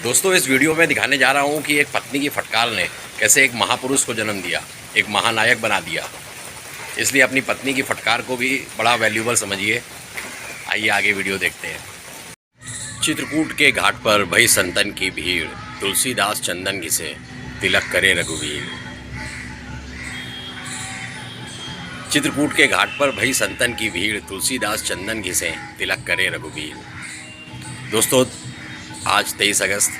दोस्तों, इस वीडियो में दिखाने जा रहा हूँ कि एक पत्नी की फटकार ने कैसे एक महापुरुष को जन्म दिया, एक महानायक बना दिया। इसलिए अपनी पत्नी की फटकार को भी बड़ा वैल्यूबल समझिए। आइए आगे वीडियो देखते हैं। चित्रकूट के घाट पर भई संतन की भीड़, तुलसीदास चंदन घिसे, तिलक करे रघुवीर। चित्रकूट के घाट पर भई संतन की भीड़, तुलसीदास चंदन घिसे, तिलक करे रघुवीर। दोस्तों, आज 23 अगस्त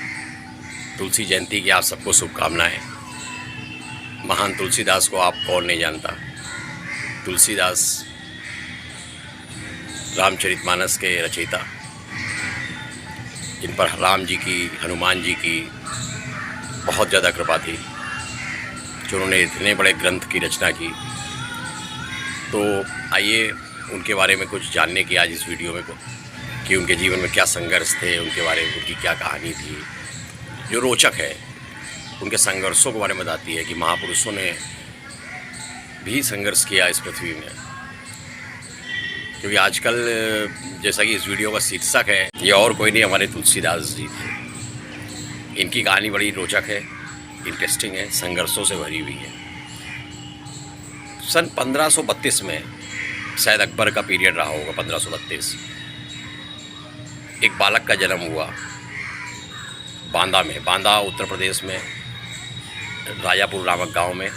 तुलसी जयंती की आप सबको शुभकामनाएं। महान तुलसीदास को आप कौन नहीं जानता। तुलसीदास रामचरितमानस के रचयिता, जिन पर राम जी की, हनुमान जी की बहुत ज़्यादा कृपा थी, जो उन्होंने इतने बड़े ग्रंथ की रचना की। तो आइए उनके बारे में कुछ जानने की आज इस वीडियो में कि उनके जीवन में क्या संघर्ष थे, उनके बारे में उनकी क्या कहानी थी, जो रोचक है। उनके संघर्षों के बारे में बताती है कि महापुरुषों ने भी संघर्ष किया इस पृथ्वी में। क्योंकि आजकल जैसा कि इस वीडियो का शीर्षक है, ये और कोई नहीं, हमारे तुलसीदास जी थे। इनकी कहानी बड़ी रोचक है, इंटरेस्टिंग है, संघर्षों से भरी हुई है। सन 1532 में, शायद अकबर का पीरियड रहा होगा, 1532, एक बालक का जन्म हुआ बांदा में। बांदा उत्तर प्रदेश में राजापुर नामक गांव में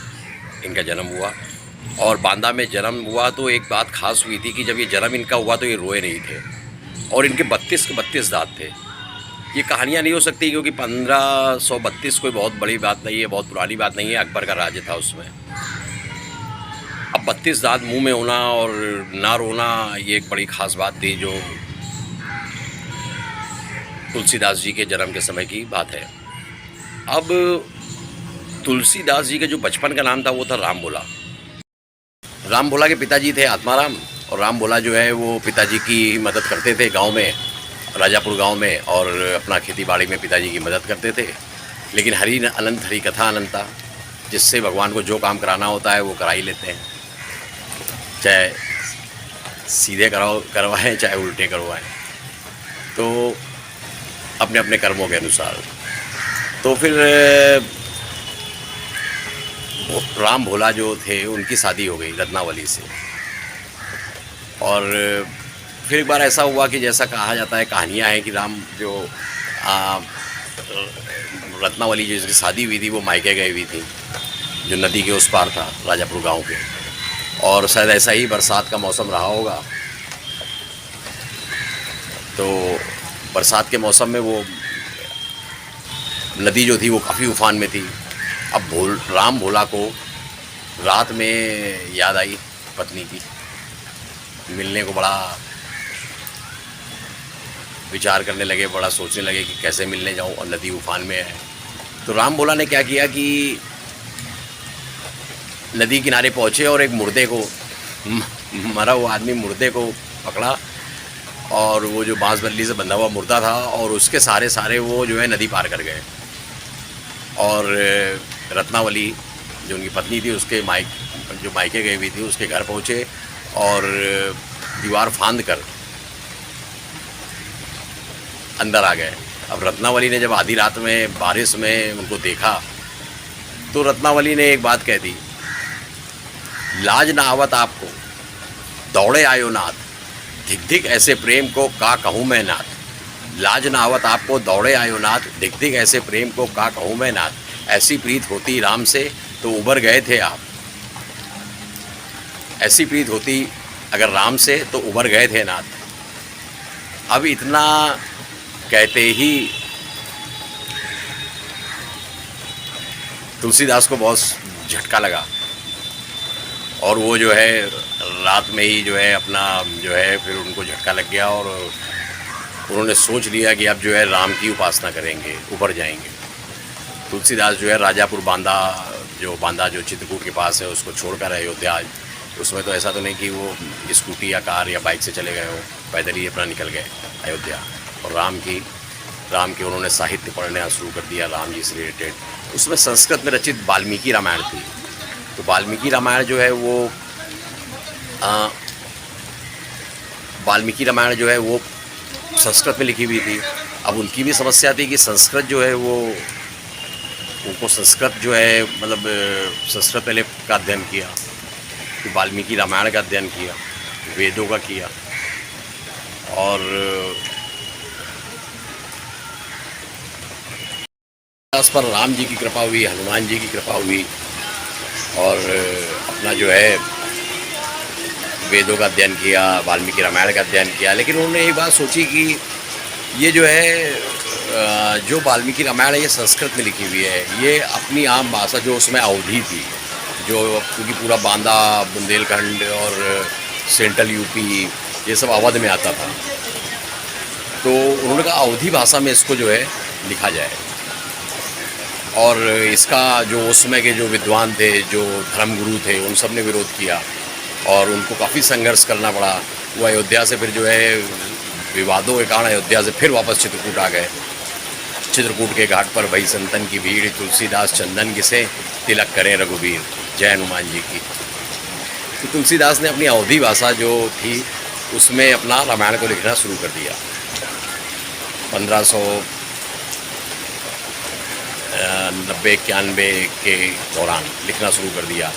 इनका जन्म हुआ। और बांदा में जन्म हुआ तो एक बात खास हुई थी कि जब ये जन्म इनका हुआ तो ये रोए नहीं थे। और इनके 32 के 32 दांत थे। ये कहानियाँ नहीं हो सकती, क्योंकि 1532 कोई बहुत बड़ी बात नहीं है, बहुत पुरानी बात नहीं है। अकबर का राज्य था उसमें। अब 32 दांत मुंह में होना और ना रोना, ये एक बड़ी ख़ास बात थी, जो तुलसीदास जी के जन्म के समय की बात है। अब तुलसीदास जी के जो बचपन का नाम था वो था राम भोला। राम भोला के पिताजी थे आत्माराम, और राम भोला जो है वो पिताजी की मदद करते थे गांव में, राजापुर गांव में, और अपना खेती बाड़ी में पिताजी की मदद करते थे। लेकिन हरि अनंत, हरि कथा अनंता, जिससे भगवान को जो काम कराना होता है वो करा ही लेते हैं, चाहे सीधे करवाएं चाहे उल्टे करवाएं, तो अपने अपने कर्मों के अनुसार। तो फिर राम भोला जो थे उनकी शादी हो गई रत्नावली से। और फिर एक बार ऐसा हुआ कि जैसा कहा जाता है, कहानियाँ हैं कि राम जो रत्नावली जिसकी शादी हुई थी वो मायके गई हुई थी, जो नदी के उस पार था, राजापुर गांव के। और शायद ऐसा ही बरसात का मौसम रहा होगा, तो बरसात के मौसम में वो नदी जो थी वो काफ़ी उफान में थी। अब राम भोला को रात में याद आई पत्नी की, मिलने को बड़ा विचार करने लगे, बड़ा सोचने लगे कि कैसे मिलने जाऊं, और नदी उफान में है। तो राम भोला ने क्या किया कि नदी किनारे पहुंचे और एक मुर्दे को, मरा हुआ आदमी मुर्दे को पकड़ा, और वो जो बांस बल्ली से बंधा हुआ मुर्दा था, और उसके सारे वो जो है नदी पार कर गए। और रत्नावली जो उनकी पत्नी थी, उसके जो मायके गई हुई थी, उसके घर पहुँचे और दीवार फांद कर अंदर आ गए। अब रत्नावली ने जब आधी रात में बारिश में उनको देखा, तो रत्नावली ने एक बात कह दी, लाज ना आवत आपको, दौड़े आयो नाथ, धिक धिक ऐसे प्रेम को का कहूँ मैं नाथ। लाज ना आवत आपको, दौड़े आयो नाथ, धिक धिक ऐसे प्रेम को का कहूँ मैं नाथ। ऐसी प्रीत होती राम से तो उबर गए थे आप। ऐसी प्रीत होती अगर राम से तो उबर गए थे नाथ। अब इतना कहते ही तुलसीदास को बहुत झटका लगा, और वो जो है रात में ही जो है अपना जो है फिर उनको झटका लग गया, और उन्होंने सोच लिया कि अब जो है राम की उपासना करेंगे, ऊपर जाएंगे। तुलसीदास जो है राजापुर बांदा जो चित्रकूट के पास है, उसको छोड़कर अयोध्या, उसमें तो ऐसा तो नहीं कि वो स्कूटी या कार या बाइक से चले गए हो, पैदल ही अपना निकल गए अयोध्या। और राम के उन्होंने साहित्य पढ़ना शुरू कर दिया, राम जी से रिलेटेड। उसमें संस्कृत में रचित वाल्मीकि रामायण थी। तो वाल्मीकि रामायण जो है वो वाल्मीकि रामायण जो है वो संस्कृत में लिखी हुई थी। अब उनकी भी समस्या थी कि संस्कृत जो है वो, उनको संस्कृत जो है मतलब संस्कृत पहले का अध्ययन किया, फिर वाल्मीकि रामायण का अध्ययन किया, वेदों का किया, और इस पर राम जी की कृपा हुई, हनुमान जी की कृपा हुई, और अपना जो है वेदों का अध्ययन किया, वाल्मीकि रामायण का अध्ययन किया। लेकिन उन्होंने एक बात सोची कि ये जो है जो वाल्मीकि रामायण है ये संस्कृत में लिखी हुई है, ये अपनी आम भाषा जो उसमें अवधी थी, जो क्योंकि पूरा बांदा, बुंदेलखंड और सेंट्रल यूपी ये सब अवध में आता था, तो उन्होंने कहा अवधी भाषा में इसको जो है लिखा जाए। और इसका जो उस समय के जो विद्वान थे, जो धर्मगुरु थे, उन सब ने विरोध किया और उनको काफ़ी संघर्ष करना पड़ा। वो अयोध्या से फिर जो है विवादों के कारण अयोध्या से फिर वापस चित्रकूट आ गए। चित्रकूट के घाट पर भई संतन की भीड़, तुलसीदास चंदन किसे तिलक करें रघुवीर, जय हनुमान जी की। तो तुलसीदास ने अपनी अवधी भाषा जो थी उसमें अपना रामायण को लिखना शुरू कर दिया। 1590-91 के दौरान लिखना शुरू कर दिया।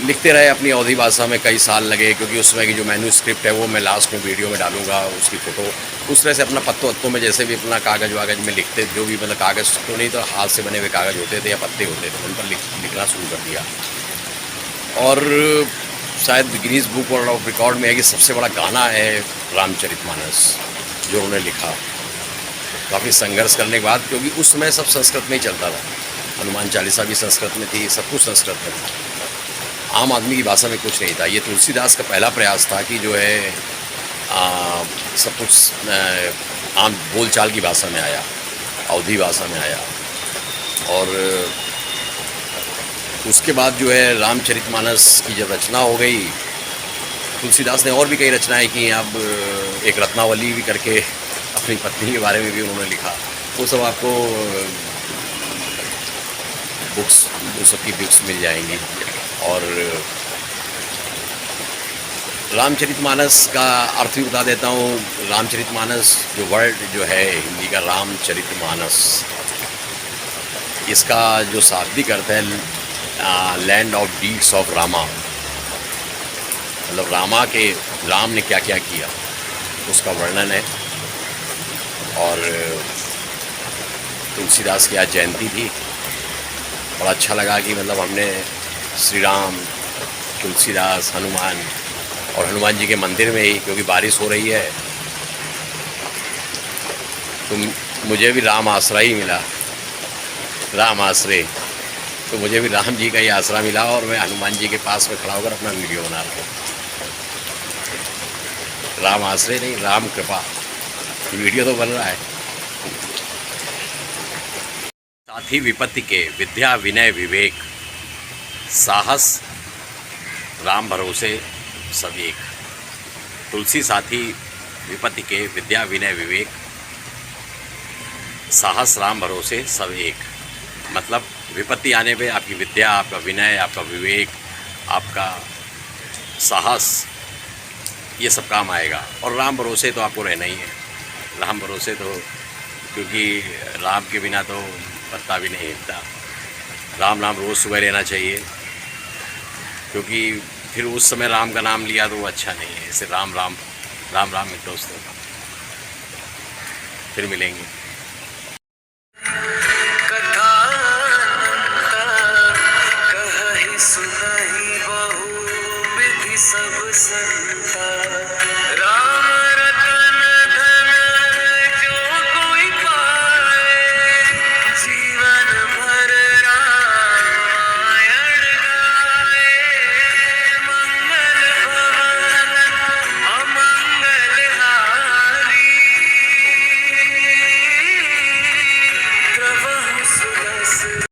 लिखते रहे अपनी अवधी भाषा में, कई साल लगे, क्योंकि उसमें की जो मैन्यूस्क्रिप्ट है वो मैं लास्ट में वीडियो में डालूंगा, उसकी फ़ोटो। उस तरह से अपना पत्तों में जैसे भी अपना कागज़ वागज़ में लिखते, जो भी मतलब कागज़ तो नहीं तो हाथ से बने हुए कागज़ होते थे या पत्ते होते थे, उन पर लिखना शुरू कर दिया। और शायद Guinness book world of record में है कि सबसे बड़ा गाना है रामचरितमानस जो उन्होंने लिखा, काफ़ी संघर्ष करने के बाद, क्योंकि उस समय सब संस्कृत में ही चलता था। हनुमान चालीसा भी संस्कृत में थी, सब कुछ संस्कृत में था, आम आदमी की भाषा में कुछ नहीं था। ये तुलसीदास का पहला प्रयास था कि जो है सब कुछ आम बोलचाल की भाषा में आया, अवधी भाषा में आया। और उसके बाद जो है रामचरितमानस की जब रचना हो गई, तुलसीदास ने और भी कई रचनाएं की। अब एक रत्नावली भी करके अपनी पत्नी के बारे में भी उन्होंने लिखा, वो सब आपको बुक्स, वो सब की बुक्स मिल जाएंगी। और रामचरितमानस का अर्थ भी बता देता हूँ। रामचरितमानस जो वर्ड जो है हिंदी का रामचरितमानस, इसका जो शाब्दिक अर्थ है land of deeds of Rama, मतलब राम ने क्या क्या किया उसका वर्णन है। और तुलसीदास की आज जयंती थी, बड़ा अच्छा लगा कि मतलब हमने श्री राम, तुलसीदास, हनुमान, और हनुमान जी के मंदिर में ही, क्योंकि बारिश हो रही है तो मुझे भी राम आसरा ही मिला, राम आसरे, तो मुझे भी राम जी का ही आसरा मिला और मैं हनुमान जी के पास में खड़ा होकर अपना वीडियो बना रहा हूँ। राम आसरे नहीं, राम कृपा, वीडियो तो बन रहा है। साथी विपत्ति के विद्या विनय विवेक, साहस राम भरोसे सब एक। तुलसी साथी विपत्ति के विद्या विनय विवेक, साहस राम भरोसे सब एक। मतलब विपत्ति आने पे आपकी विद्या, आपका विनय, आपका विवेक, आपका साहस, ये सब काम आएगा। और राम भरोसे तो आपको रहना ही है। राम भरोसे तो, क्योंकि राम के बिना तो पत्ता भी नहीं हिलता। राम नाम रोज़ सुबह लेना चाहिए, क्योंकि फिर उस समय राम का नाम लिया तो वो अच्छा नहीं है। इसे राम राम राम राम दोस्तों, फिर मिलेंगे।